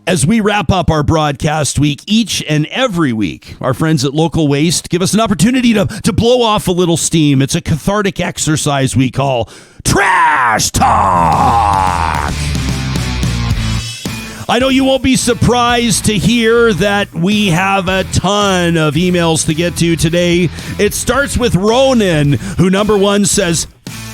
As we wrap up our broadcast week, each and every week, our friends at Local Waste give us an opportunity to blow off a little steam. It's a cathartic exercise we call Trash Talk. I know you won't be surprised to hear that we have a ton of emails to get to today. It starts with Ronan, who number one says,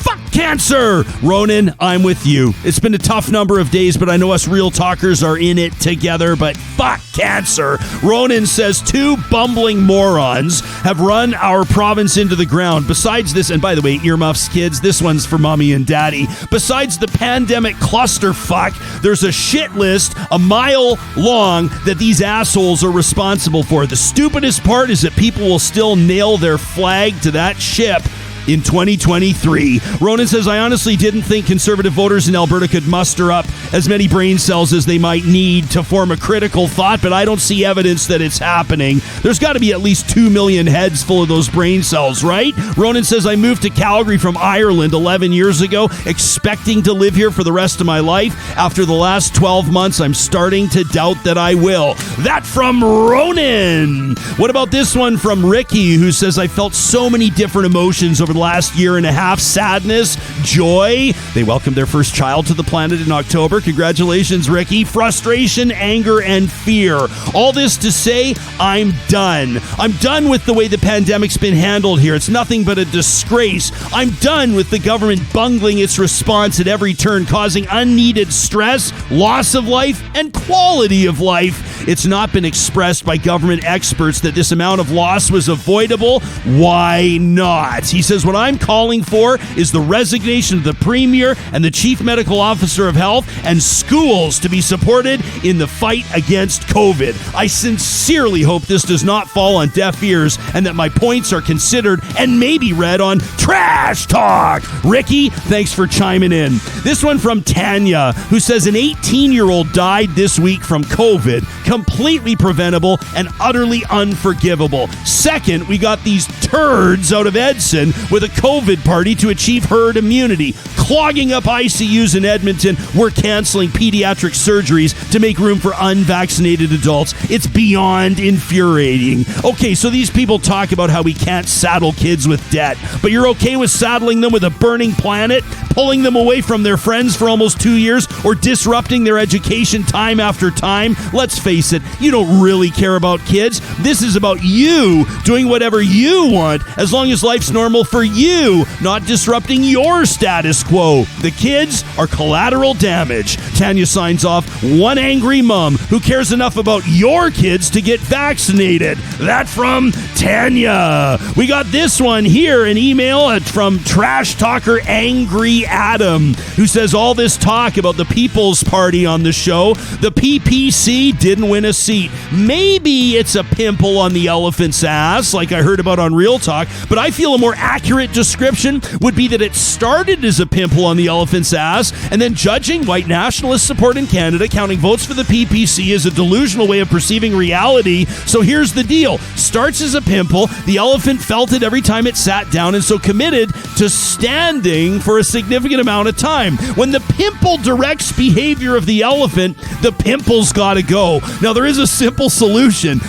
"Fuck cancer!" Ronan, I'm with you. It's been a tough number of days, but I know us real talkers are in it together, but fuck cancer. Ronan says 2 bumbling morons have run our province into the ground. Besides this, and by the way, earmuffs, kids, this one's for mommy and daddy. Besides the pandemic clusterfuck, there's a shit list a mile long that these assholes are responsible for. The stupidest part is that people will still nail their flag to that ship in 2023. Ronan says, I honestly didn't think conservative voters in Alberta could muster up as many brain cells as they might need to form a critical thought, but I don't see evidence that it's happening. There's got to be at least 2 million heads full of those brain cells, right? Ronan says, I moved to Calgary from Ireland 11 years ago, expecting to live here for the rest of my life. After the last 12 months, I'm starting to doubt that I will. That from Ronan. What about this one from Ricky, who says, I felt so many different emotions over the last year and a half. Sadness, joy. They welcomed their first child to the planet in October. Congratulations, Ricky. Frustration, anger, and fear. All this to say, I'm done. I'm done with the way the pandemic's been handled here. It's nothing but a disgrace. I'm done with the government bungling its response at every turn, causing unneeded stress, loss of life, and quality of life. It's not been expressed by government experts that this amount of loss was avoidable. Why not? He says, what I'm calling for is the resignation of the Premier and the Chief Medical Officer of Health and schools to be supported in the fight against COVID. I sincerely hope this does not fall on deaf ears and that my points are considered and maybe read on Trash Talk. Ricky, thanks for chiming in. This one from Tanya, who says an 18-year-old died this week from COVID. Completely preventable and utterly unforgivable. Second, we got these turds out of Edson with a COVID party to achieve herd immunity. Clogging up ICUs in Edmonton, we're canceling pediatric surgeries to make room for unvaccinated adults. It's beyond infuriating. Okay, so these people talk about how we can't saddle kids with debt, but you're okay with saddling them with a burning planet, pulling them away from their friends for almost 2 years, or disrupting their education time after time? Let's face it, you don't really care about kids. This is about you doing whatever you want, as long as life's normal for you, not disrupting your status quo. The kids are collateral damage. Tanya signs off, one angry mom who cares enough about your kids to get vaccinated. That from Tanya. We got this one here, an email from Trash Talker Angry Adam, who says all this talk about the People's Party on the show, the PPC didn't win a seat. Maybe it's a pimple on the elephant's ass, like I heard about on Real Talk, but I feel a more accurate description would be that it started as a pimple on the elephant's ass, and then judging white nationalist support in Canada, counting votes for the PPC is a delusional way of perceiving reality. So here's the deal. Starts as a pimple, the elephant felt it every time it sat down, and so committed to standing for a significant amount of time. When the pimple directs behavior of the elephant, the pimple's gotta go. Now there is a simple solution.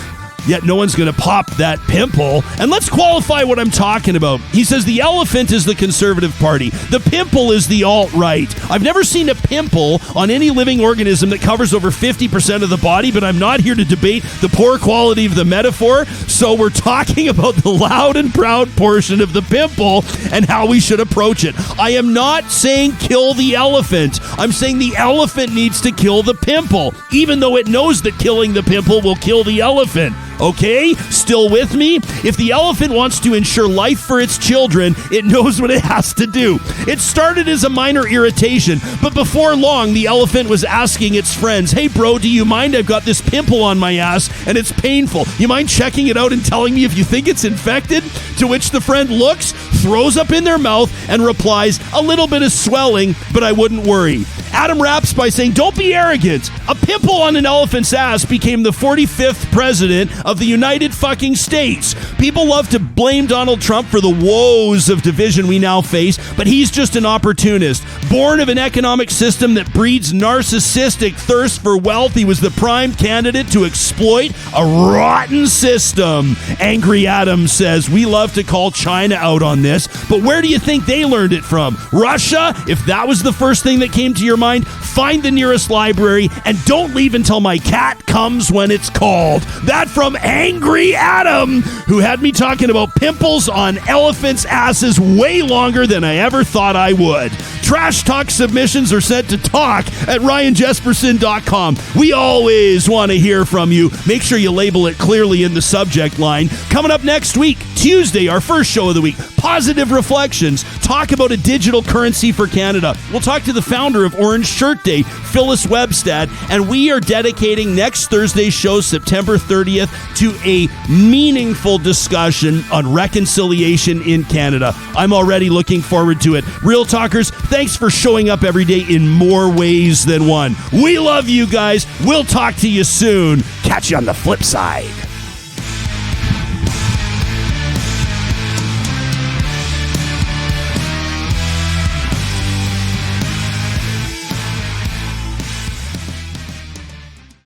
Yet no one's going to pop that pimple. And let's qualify what I'm talking about. He says the elephant is the Conservative Party. The pimple is the alt-right. I've never seen a pimple on any living organism that covers over 50% of the body, but I'm not here to debate the poor quality of the metaphor. So we're talking about the loud and proud portion of the pimple and how we should approach it. I am not saying kill the elephant. I'm saying the elephant needs to kill the pimple, even though it knows that killing the pimple will kill the elephant. Okay? Still with me? If the elephant wants to ensure life for its children, it knows what it has to do. It started as a minor irritation, but before long, the elephant was asking its friends, hey bro, do you mind? I've got this pimple on my ass and it's painful. You mind checking it out and telling me if you think it's infected? To which the friend looks, throws up in their mouth, and replies, a little bit of swelling, but I wouldn't worry. Adam wraps by saying, don't be arrogant. A pimple on an elephant's ass became the 45th president of the United fucking States. People love to blame Donald Trump for the woes of division we now face, but he's just an opportunist. Born of an economic system that breeds narcissistic thirst for wealth, he was the prime candidate to exploit a rotten system. Angry Adam says, we love to call China out on this, but where do you think they learned it from? Russia? If that was the first thing that came to your mind, find the nearest library and don't leave until my cat comes when it's called. That from Angry Adam, who had me talking about pimples on elephants' asses way longer than I ever thought I would. Trash talk submissions are sent to talk@ryanjesperson.com. We always want to hear from you. Make sure you label it clearly in the subject line. Coming up next week, Tuesday, our first show of the week, Positive Reflections. Talk about a digital currency for Canada. We'll talk to the founder of Orange Shirt Day, Phyllis Webstad, and we are dedicating next Thursday's show, September 30th, to a meaningful discussion on reconciliation in Canada. I'm already looking forward to it. Real Talkers, thanks for showing up every day in more ways than one. We love you guys. We'll talk to you soon. Catch you on the flip side.